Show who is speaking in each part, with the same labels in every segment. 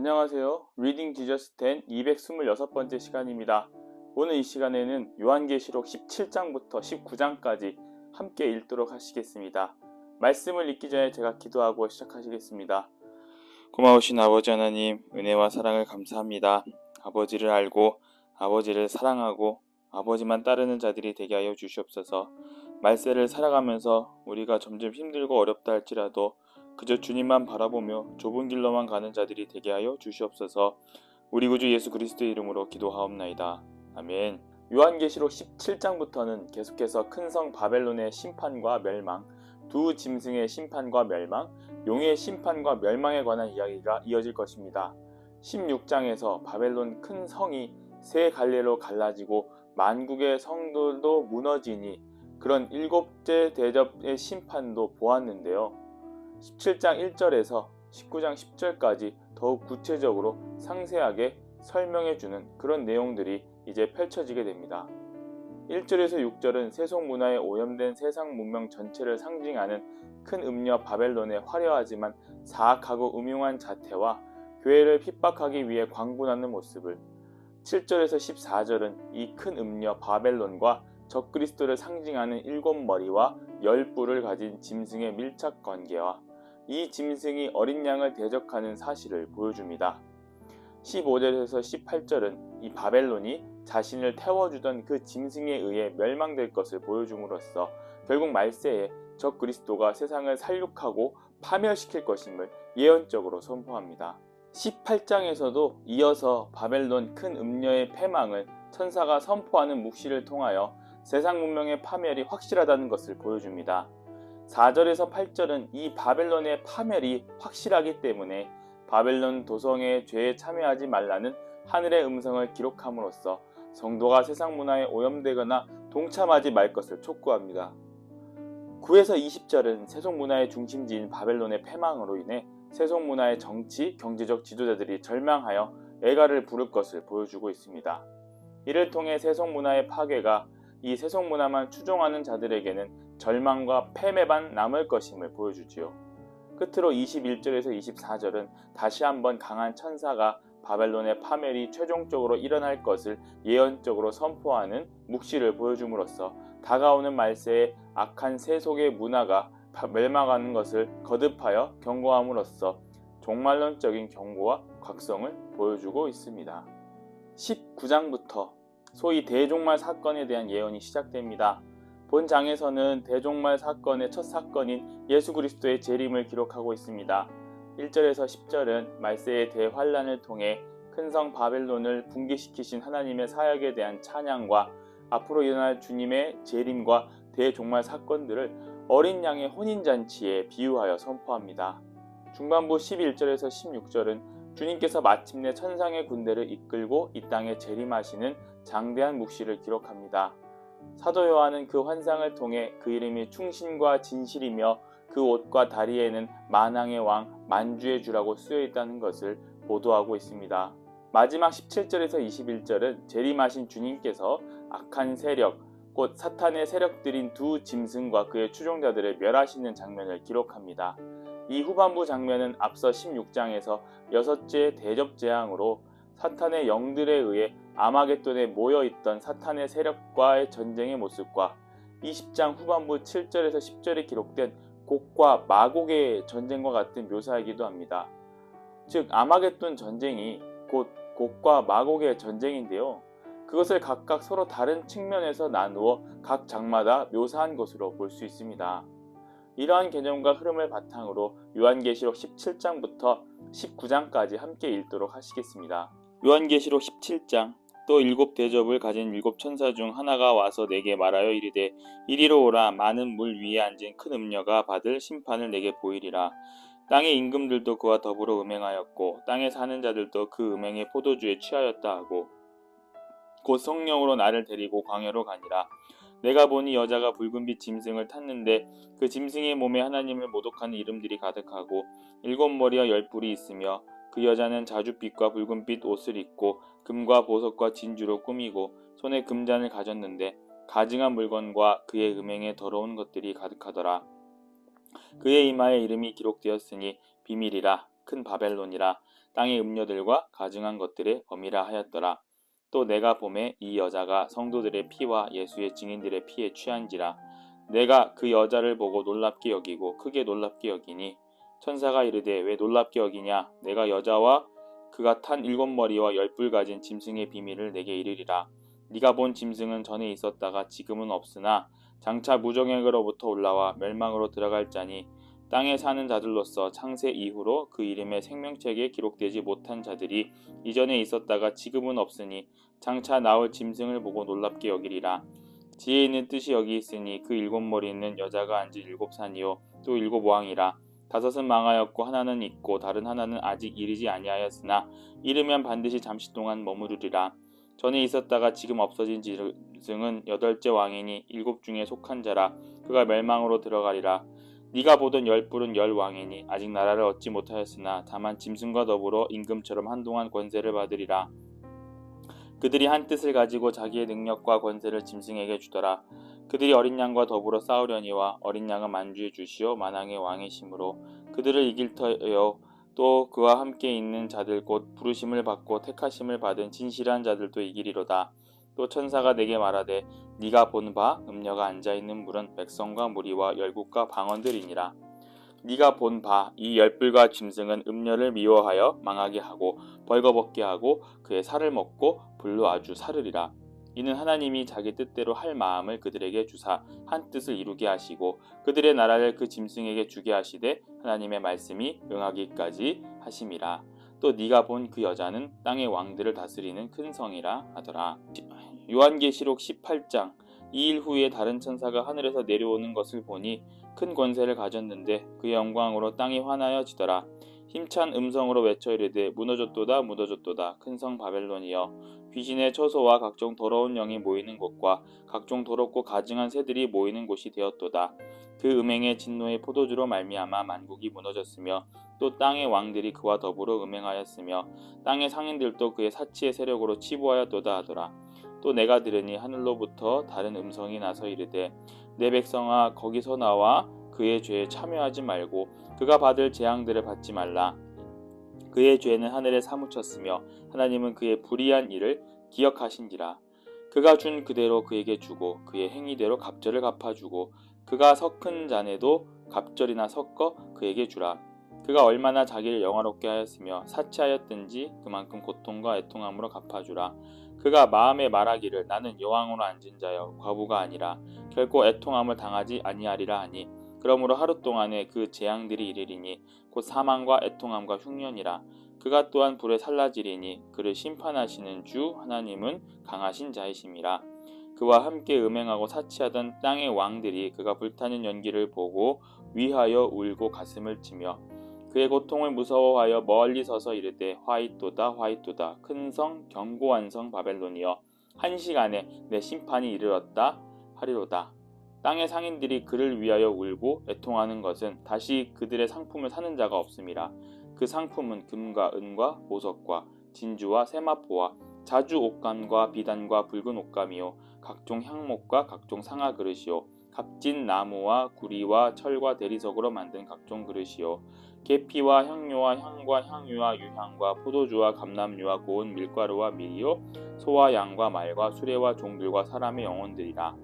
Speaker 1: 안녕하세요. 리딩 지저스 10 226번째 시간입니다. 오늘 이 시간에는 요한계시록 17장부터 19장까지 함께 읽도록 하시겠습니다. 말씀을 읽기 전에 제가 기도하고 시작하시겠습니다. 고마우신 아버지 하나님, 은혜와 사랑을 감사합니다. 아버지를 알고 아버지를 사랑하고 아버지만 따르는 자들이 되게 하여 주시옵소서. 말세를 살아가면서 우리가 점점 힘들고 어렵다 할지라도 그저 주님만 바라보며 좁은 길로만 가는 자들이 되게 하여 주시옵소서. 우리 구주 예수 그리스도의 이름으로 기도하옵나이다. 아멘. 요한계시록 17장부터는 계속해서 큰 성 바벨론의 심판과 멸망, 두 짐승의 심판과 멸망, 용의 심판과 멸망에 관한 이야기가 이어질 것입니다. 16장에서 바벨론 큰 성이 세 갈래로 갈라지고 만국의 성들도 무너지니 그런 일곱째 대접의 심판도 보았는데요. 17장 1절에서 19장 10절까지 더욱 구체적으로 상세하게 설명해주는 그런 내용들이 이제 펼쳐지게 됩니다. 1절에서 6절은 세속문화에 오염된 세상 문명 전체를 상징하는 큰 음녀 바벨론의 화려하지만 사악하고 음흉한 자태와 교회를 핍박하기 위해 광분하는 모습을, 7절에서 14절은 이 큰 음녀 바벨론과 적그리스도를 상징하는 7머리와 10뿔을 가진 짐승의 밀착 관계와 이 짐승이 어린 양을 대적하는 사실을 보여줍니다. 15절에서 18절은 이 바벨론이 자신을 태워주던 그 짐승에 의해 멸망될 것을 보여줌으로써 결국 말세에 적그리스도가 세상을 살육하고 파멸시킬 것임을 예언적으로 선포합니다. 18장에서도 이어서 바벨론 큰 음녀의 패망을 천사가 선포하는 묵시를 통하여 세상 문명의 파멸이 확실하다는 것을 보여줍니다. 4절에서 8절은 이 바벨론의 파멸이 확실하기 때문에 바벨론 도성의 죄에 참여하지 말라는 하늘의 음성을 기록함으로써 성도가 세상 문화에 오염되거나 동참하지 말 것을 촉구합니다. 9에서 20절은 세속문화의 중심지인 바벨론의 패망으로 인해 세속문화의 정치, 경제적 지도자들이 절망하여 애가를 부를 것을 보여주고 있습니다. 이를 통해 세속문화의 파괴가 이 세속문화만 추종하는 자들에게는 절망과 패배만 남을 것임을 보여주지요. 끝으로 21절에서 24절은 다시 한번 강한 천사가 바벨론의 파멸이 최종적으로 일어날 것을 예언적으로 선포하는 묵시를 보여줌으로써 다가오는 말세에 악한 세속의 문화가 멸망하는 것을 거듭하여 경고함으로써 종말론적인 경고와 각성을 보여주고 있습니다. 19장부터 소위 대종말 사건에 대한 예언이 시작됩니다. 본 장에서는 대종말 사건의 첫 사건인 예수 그리스도의 재림을 기록하고 있습니다. 1절에서 10절은 말세의 대환란을 통해 큰 성 바벨론을 붕괴시키신 하나님의 사역에 대한 찬양과 앞으로 일어날 주님의 재림과 대종말 사건들을 어린 양의 혼인잔치에 비유하여 선포합니다. 중반부 11절에서 16절은 주님께서 마침내 천상의 군대를 이끌고 이 땅에 재림하시는 장대한 묵시를 기록합니다. 사도 요한은 그 환상을 통해 그 이름이 충신과 진실이며 그 옷과 다리에는 만왕의 왕, 만주의 주라고 쓰여 있다는 것을 보도하고 있습니다. 마지막 17절에서 21절은 재림하신 주님께서 악한 세력, 곧 사탄의 세력들인 두 짐승과 그의 추종자들을 멸하시는 장면을 기록합니다. 이 후반부 장면은 앞서 16장에서 여섯째 대접 재앙으로 사탄의 영들에 의해 아마겟돈에 모여있던 사탄의 세력과의 전쟁의 모습과 20장 후반부 7절에서 10절에 기록된 곡과 마곡의 전쟁과 같은 묘사이기도 합니다. 즉 아마겟돈 전쟁이 곧 곡과 마곡의 전쟁인데요. 그것을 각각 서로 다른 측면에서 나누어 각 장마다 묘사한 것으로 볼 수 있습니다. 이러한 개념과 흐름을 바탕으로 요한계시록 17장부터 19장까지 함께 읽도록 하시겠습니다. 요한계시록 17장. 또 일곱 대접을 가진 일곱 천사 중 하나가 와서 내게 말하여 이르되 이리로 오라. 많은 물 위에 앉은 큰 음녀가 받을 심판을 내게 보이리라. 땅의 임금들도 그와 더불어 음행하였고 땅에 사는 자들도 그 음행의 포도주에 취하였다 하고 곧 성령으로 나를 데리고 광야로 가니라. 내가 보니 여자가 붉은빛 짐승을 탔는데 그 짐승의 몸에 하나님을 모독하는 이름들이 가득하고 7머리와 10뿔이 있으며 그 여자는 자줏빛과 붉은빛 옷을 입고 금과 보석과 진주로 꾸미고 손에 금잔을 가졌는데 가증한 물건과 그의 음행에 더러운 것들이 가득하더라. 그의 이마에 이름이 기록되었으니 비밀이라 큰 바벨론이라 땅의 음료들과 가증한 것들의 범이라 하였더라. 또 내가 보매 이 여자가 성도들의 피와 예수의 증인들의 피에 취한지라. 내가 그 여자를 보고 놀랍게 여기고 크게 놀랍게 여기니 천사가 이르되 왜 놀랍게 여기냐. 내가 여자와 그가 탄 7머리와 10뿔 가진 짐승의 비밀을 내게 이르리라. 네가 본 짐승은 전에 있었다가 지금은 없으나 장차 무정액으로부터 올라와 멸망으로 들어갈 자니 땅에 사는 자들로서 창세 이후로 그 이름의 생명책에 기록되지 못한 자들이 이전에 있었다가 지금은 없으니 장차 나올 짐승을 보고 놀랍게 여기리라. 지혜 있는 뜻이 여기 있으니 그 7머리는 여자가 앉은 7산이요 또 7왕이라. 5은 망하였고 하나는 있고 다른 하나는 아직 이르지 아니하였으나 이르면 반드시 잠시 동안 머무르리라. 전에 있었다가 지금 없어진 짐승은 8째 왕이니 7 중에 속한 자라. 그가 멸망으로 들어가리라. 네가 보던 10뿔은 10왕이니 아직 나라를 얻지 못하였으나 다만 짐승과 더불어 임금처럼 한동안 권세를 받으리라. 그들이 한 뜻을 가지고 자기의 능력과 권세를 짐승에게 주더라. 그들이 어린 양과 더불어 싸우려니와 어린 양은 만주의 주시오 만왕의 왕이시므로 그들을 이길 터여 또 그와 함께 있는 자들 곧 부르심을 받고 택하심을 받은 진실한 자들도 이기리로다. 또 천사가 내게 말하되 네가 본 바 음녀가 앉아있는 물은 백성과 무리와 열국과 방언들이니라. 네가 본 바 이 10뿔과 짐승은 음녀를 미워하여 망하게 하고 벌거벗게 하고 그의 살을 먹고 불로 아주 사르리라. 이는 하나님이 자기 뜻대로 할 마음을 그들에게 주사 한 뜻을 이루게 하시고 그들의 나라를 그 짐승에게 주게 하시되 하나님의 말씀이 응하기까지 하심이라. 또 네가 본 그 여자는 땅의 왕들을 다스리는 큰 성이라 하더라. 요한계시록 18장. 이 일 후에 다른 천사가 하늘에서 내려오는 것을 보니 큰 권세를 가졌는데 그의 영광으로 땅이 환하여지더라. 힘찬 음성으로 외쳐 이르되 무너졌도다 무너졌도다 큰 성 바벨론이여 귀신의 처소와 각종 더러운 영이 모이는 곳과 각종 더럽고 가증한 새들이 모이는 곳이 되었도다. 그 음행의 진노의 포도주로 말미암아 만국이 무너졌으며 또 땅의 왕들이 그와 더불어 음행하였으며 땅의 상인들도 그의 사치의 세력으로 치부하였도다 하더라. 또 내가 들으니 하늘로부터 다른 음성이 나서 이르되 내 백성아 거기서 나와 그의 죄에 참여하지 말고 그가 받을 재앙들을 받지 말라. 그의 죄는 하늘에 사무쳤으며 하나님은 그의 불의한 일을 기억하신지라. 그가 준 그대로 그에게 주고 그의 행위대로 갑절을 갚아주고 그가 섞은 잔에도 갑절이나 섞어 그에게 주라. 그가 얼마나 자기를 영화롭게 하였으며 사치하였든지 그만큼 고통과 애통함으로 갚아주라. 그가 마음에 말하기를 나는 여왕으로 앉은 자여 과부가 아니라 결코 애통함을 당하지 아니하리라 하니 그러므로 하루 동안에 그 재앙들이 이르리니 곧 사망과 애통함과 흉년이라. 그가 또한 불에 살라지리니 그를 심판하시는 주 하나님은 강하신 자이심이라. 그와 함께 음행하고 사치하던 땅의 왕들이 그가 불타는 연기를 보고 위하여 울고 가슴을 치며 그의 고통을 무서워하여 멀리 서서 이르되 화이또다 화이또다 큰 성 견고한 성 바벨론이여 한 시간에 내 심판이 이르렀다 하리로다. 땅의 상인들이 그를 위하여 울고 애통하는 것은 다시 그들의 상품을 사는 자가 없음이라. 그 상품은 금과 은과 보석과 진주와 세마포와 자주 옷감과 비단과 붉은 옷감이요 각종 향목과 각종 상아 그릇이요 값진 나무와 구리와 철과 대리석으로 만든 각종 그릇이요 계피와 향료와 향과 향유와 유향과 포도주와 감람류와 고운 밀가루와 밀이요 소와 양과 말과 수레와 종들과 사람의 영혼들이라.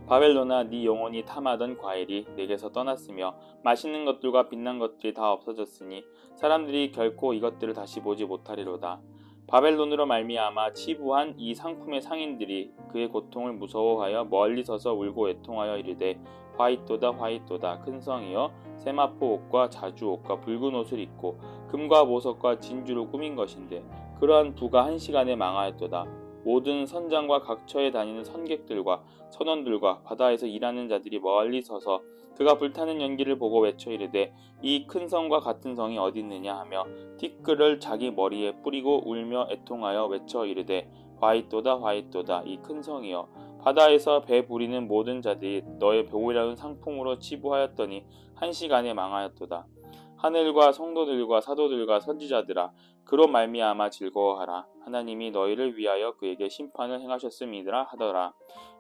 Speaker 1: 바벨론아 네 영혼이 탐하던 과일이 내게서 떠났으며 맛있는 것들과 빛난 것들이 다 없어졌으니 사람들이 결코 이것들을 다시 보지 못하리로다. 바벨론으로 말미암아 치부한 이 상품의 상인들이 그의 고통을 무서워하여 멀리 서서 울고 애통하여 이르되 화이또다 화이또다 큰 성이여 세마포 옷과 자주 옷과 붉은 옷을 입고 금과 보석과 진주로 꾸민 것인데 그러한 부가 한 시간에 망하였도다. 모든 선장과 각처에 다니는 선객들과 선원들과 바다에서 일하는 자들이 멀리 서서 그가 불타는 연기를 보고 외쳐 이르되 이 큰 성과 같은 성이 어디 있느냐 하며 티끌을 자기 머리에 뿌리고 울며 애통하여 외쳐 이르되 화이또다 화이또다 이 큰 성이여 바다에서 배 부리는 모든 자들이 너의 보우려는 상품으로 치부하였더니 한 시간에 망하였도다. 하늘과 성도들과 사도들과 선지자들아 그로 말미암아 즐거워하라. 하나님이 너희를 위하여 그에게 심판을 행하셨음이라 하더라.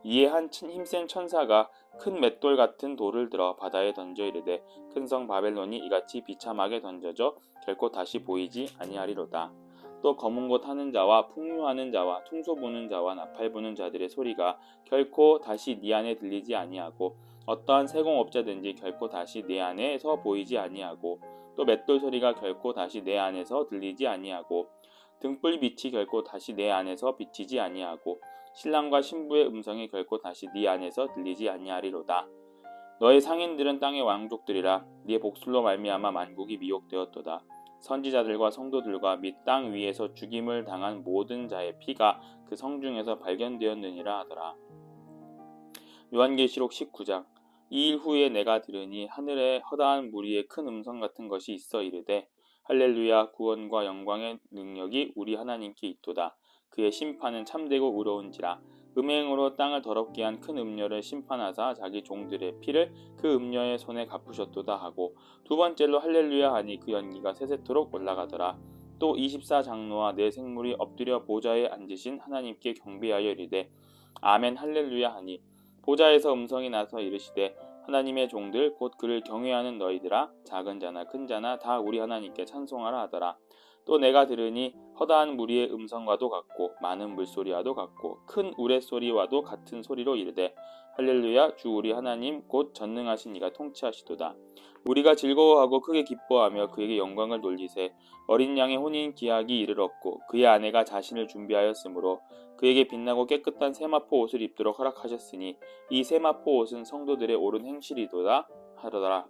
Speaker 1: 이에 한 힘센 천사가 큰 맷돌 같은 돌을 들어 바다에 던져 이르되 큰 성 바벨론이 이같이 비참하게 던져져 결코 다시 보이지 아니하리로다. 또 검은 곳 하는 자와 풍류하는 자와 퉁소 부는 자와 나팔 부는 자들의 소리가 결코 다시 네 안에 들리지 아니하고 어떠한 세공업자든지 결코 다시 내 안에서 보이지 아니하고 또 맷돌 소리가 결코 다시 내 안에서 들리지 아니하고 등불 빛이 결코 다시 내 안에서 비치지 아니하고 신랑과 신부의 음성이 결코 다시 네 안에서 들리지 아니하리로다. 너의 상인들은 땅의 왕족들이라. 네 복술로 말미암아 만국이 미혹되었도다. 선지자들과 성도들과 및 땅 위에서 죽임을 당한 모든 자의 피가 그 성중에서 발견되었느니라 하더라. 요한계시록 19장. 이 일 후에 내가 들으니 하늘에 허다한 무리의 큰 음성 같은 것이 있어 이르되 할렐루야 구원과 영광의 능력이 우리 하나님께 있도다. 그의 심판은 참되고 의로운지라. 음행으로 땅을 더럽게 한 큰 음녀를 심판하사 자기 종들의 피를 그 음녀의 손에 갚으셨도다 하고 두 번째로 할렐루야 하니 그 연기가 세세토록 올라가더라. 또 24장로와 네 생물이 엎드려 보좌에 앉으신 하나님께 경배하여 이르되 아멘 할렐루야 하니 보좌에서 음성이 나서 이르시되 하나님의 종들 곧 그를 경외하는 너희들아 작은 자나 큰 자나 다 우리 하나님께 찬송하라 하더라. 또 내가 들으니 허다한 무리의 음성과도 같고 많은 물소리와도 같고 큰 우레소리와도 같은 소리로 이르되 할렐루야 주 우리 하나님 곧 전능하신 이가 통치하시도다. 우리가 즐거워하고 크게 기뻐하며 그에게 영광을 돌리세. 어린 양의 혼인 기약이 이르렀고 그의 아내가 자신을 준비하였으므로 그에게 빛나고 깨끗한 세마포 옷을 입도록 허락하셨으니 이 세마포 옷은 성도들의 옳은 행실이도다 하더라.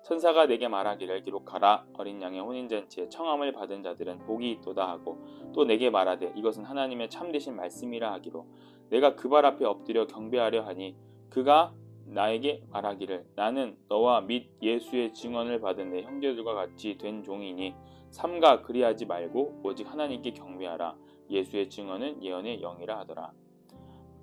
Speaker 1: 천사가 내게 말하기를 기록하라. 어린 양의 혼인잔치에 청함을 받은 자들은 복이 있도다 하고 또 내게 말하되 이것은 하나님의 참되신 말씀이라 하기로 내가 그 발 앞에 엎드려 경배하려 하니 그가 나에게 말하기를 나는 너와 및 예수의 증언을 받은 내 형제들과 같이 된 종이니 삼가 그리하지 말고 오직 하나님께 경배하라. 예수의 증언은 예언의 영이라 하더라.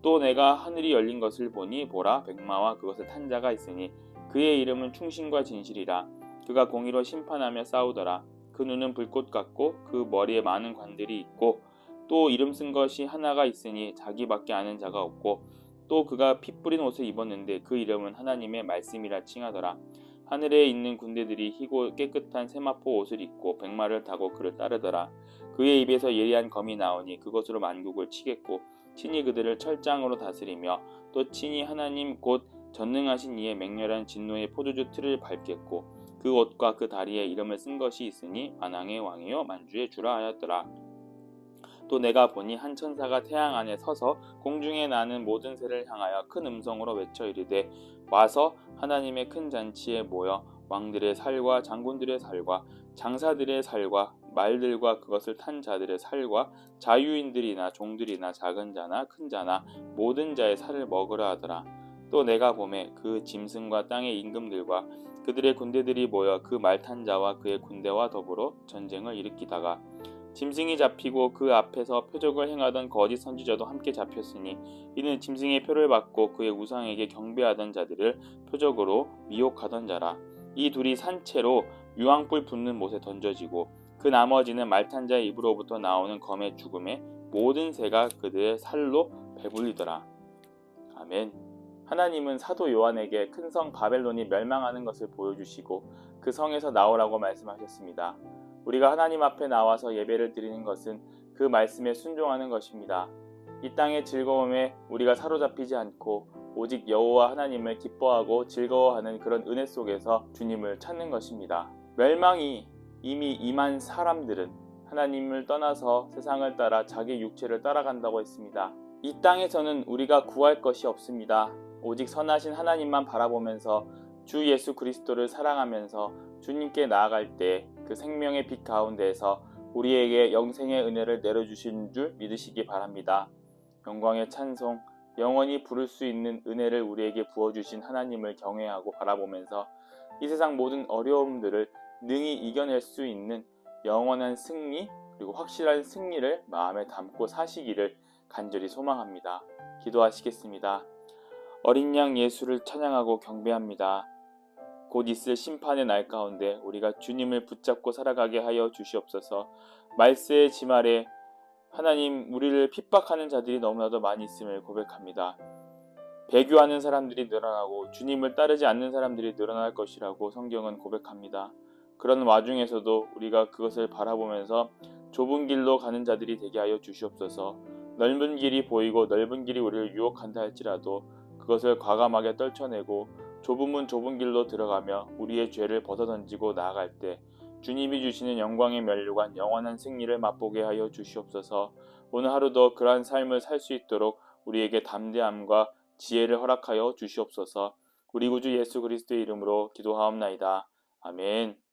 Speaker 1: 또 내가 하늘이 열린 것을 보니 보라 백마와 그것을 탄 자가 있으니 그의 이름은 충신과 진실이라. 그가 공의로 심판하며 싸우더라. 그 눈은 불꽃 같고 그 머리에 많은 관들이 있고 또 이름 쓴 것이 하나가 있으니 자기밖에 아는 자가 없고 또 그가 피 뿌린 옷을 입었는데 그 이름은 하나님의 말씀이라 칭하더라. 하늘에 있는 군대들이 희고 깨끗한 세마포 옷을 입고 백마를 타고 그를 따르더라. 그의 입에서 예리한 검이 나오니 그것으로 만국을 치겠고 친히 그들을 철장으로 다스리며 또 친히 하나님 곧 전능하신 이의 맹렬한 진노의 포도주 틀을 밟겠고 그 옷과 그 다리에 이름을 쓴 것이 있으니 만왕의 왕이요 만주의 주라 하였더라. 또 내가 보니 한 천사가 태양 안에 서서 공중에 나는 모든 새를 향하여 큰 음성으로 외쳐 이르되 와서 하나님의 큰 잔치에 모여 왕들의 살과 장군들의 살과 장사들의 살과 말들과 그것을 탄 자들의 살과 자유인들이나 종들이나 작은 자나 큰 자나 모든 자의 살을 먹으라 하더라. 또 내가 보매 그 짐승과 땅의 임금들과 그들의 군대들이 모여 그 말 탄 자와 그의 군대와 더불어 전쟁을 일으키다가 짐승이 잡히고 그 앞에서 표적을 행하던 거짓 선지자도 함께 잡혔으니 이는 짐승의 표를 받고 그의 우상에게 경배하던 자들을 표적으로 미혹하던 자라. 이 둘이 산채로 유황불 붙는 못에 던져지고 그 나머지는 말탄 자의 입으로부터 나오는 검의 죽음에 모든 새가 그들의 살로 배불리더라. 아멘. 하나님은 사도 요한에게 큰 성 바벨론이 멸망하는 것을 보여주시고 그 성에서 나오라고 말씀하셨습니다. 우리가 하나님 앞에 나와서 예배를 드리는 것은 그 말씀에 순종하는 것입니다. 이 땅의 즐거움에 우리가 사로잡히지 않고 오직 여호와 하나님을 기뻐하고 즐거워하는 그런 은혜 속에서 주님을 찾는 것입니다. 멸망이 이미 임한 사람들은 하나님을 떠나서 세상을 따라 자기 육체를 따라간다고 했습니다. 이 땅에서는 우리가 구할 것이 없습니다. 오직 선하신 하나님만 바라보면서 주 예수 그리스도를 사랑하면서 주님께 나아갈 때 그 생명의 빛 가운데에서 우리에게 영생의 은혜를 내려주신 줄 믿으시기 바랍니다. 영광의 찬송, 영원히 부를 수 있는 은혜를 우리에게 부어주신 하나님을 경외하고 바라보면서 이 세상 모든 어려움들을 능히 이겨낼 수 있는 영원한 승리 그리고 확실한 승리를 마음에 담고 사시기를 간절히 소망합니다. 기도하시겠습니다. 어린 양 예수를 찬양하고 경배합니다. 곧 있을 심판의 날 가운데 우리가 주님을 붙잡고 살아가게 하여 주시옵소서. 말세의 지말에 하나님, 우리를 핍박하는 자들이 너무나도 많이 있음을 고백합니다. 배교하는 사람들이 늘어나고 주님을 따르지 않는 사람들이 늘어날 것이라고 성경은 고백합니다. 그런 와중에서도 우리가 그것을 바라보면서 좁은 길로 가는 자들이 되게 하여 주시옵소서. 넓은 길이 보이고 넓은 길이 우리를 유혹한다 할지라도 그것을 과감하게 떨쳐내고 좁은 문 좁은 길로 들어가며 우리의 죄를 벗어던지고 나아갈 때 주님이 주시는 영광의 면류관 영원한 승리를 맛보게 하여 주시옵소서. 오늘 하루도 그러한 삶을 살 수 있도록 우리에게 담대함과 지혜를 허락하여 주시옵소서. 우리 구주 예수 그리스도의 이름으로 기도하옵나이다. 아멘.